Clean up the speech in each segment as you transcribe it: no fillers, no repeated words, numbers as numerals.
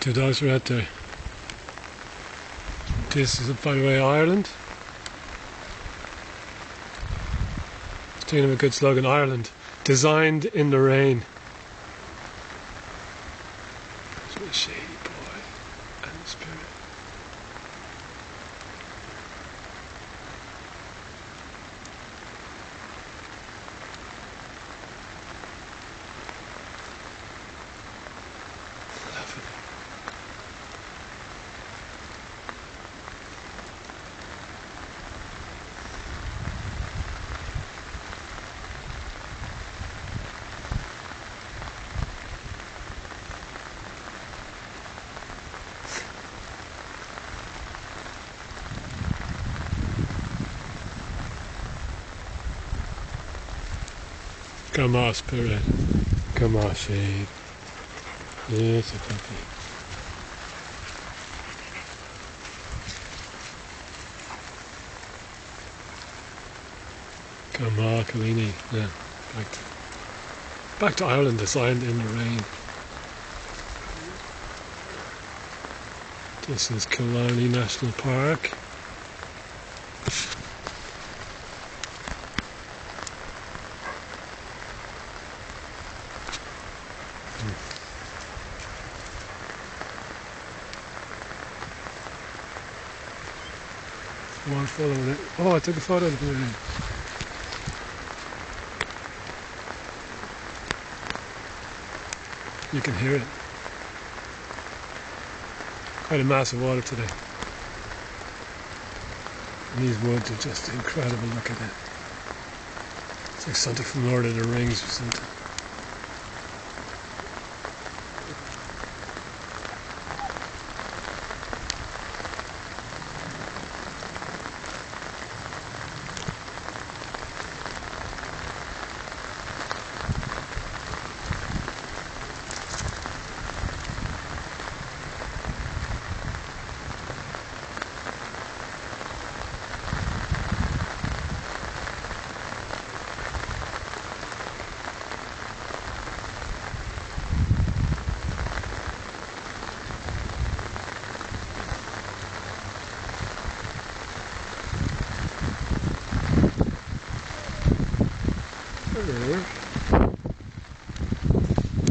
Two dogs are out there. This is, by the way, Ireland. It's doing him a good slogan, Ireland. Designed in the rain. It's a shady boy and the spirit. Love it. Come on, spirit. Come on, shade. Yes, a puppy. Come on, killarney. Yeah, back to Ireland, designed in the rain. This is Killarney National Park. One following it. Oh, I took a photo of it. You can hear it. Quite a massive water today. And these woods are just incredible. Look at it. It's like something from Lord of the Rings or something.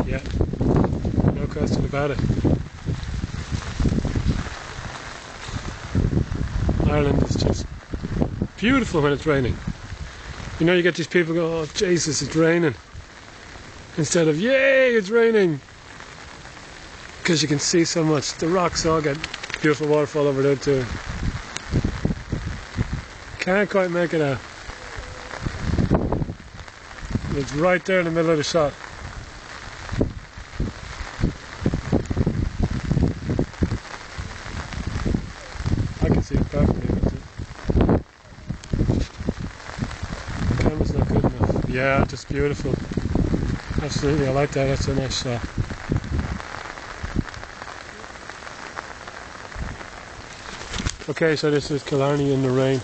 Yeah, no question about it. Ireland is just beautiful when it's raining. You know, you get these people go, oh Jesus, it's raining, instead of yay, it's raining, because you can see so much. The rocks all get beautiful waterfall over there too. Can't quite make it out. It's right there in the middle of the shot. I can see it perfectly. The camera's not good enough. Yeah, just beautiful. Absolutely, I like that. That's a nice shot. Okay, so this is Killarney in the rain.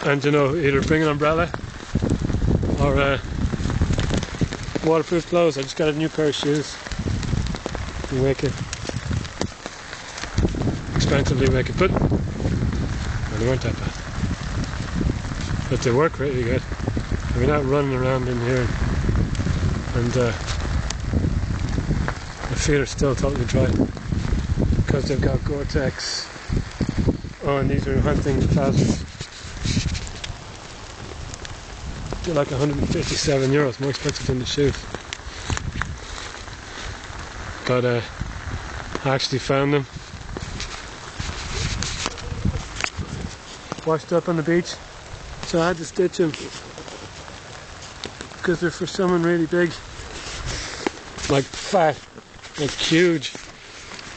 And you know, either bring an umbrella or waterproof clothes. I just got a new pair of shoes. Wicked. Expensively wicked, but well, they weren't that bad. But they work really good. We're not running around in here, and my feet are still totally dry because they've got Gore-Tex. Oh, and these are hunting trousers. They're like €157, more expensive than the shoes. But I actually found them. Washed up on the beach. So I had to stitch them. Because they're for someone really big. Like fat. Like huge.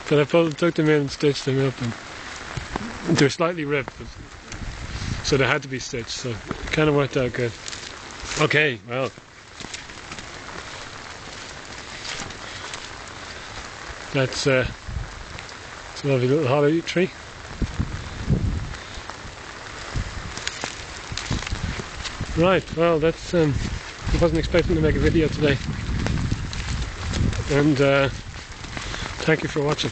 But I took them in and stitched them up. And they're slightly ripped. So they had to be stitched. So it kind of worked out good. Okay, well, That's it's a lovely little holly tree. Right, well that's I wasn't expecting to make a video today, and thank you for watching.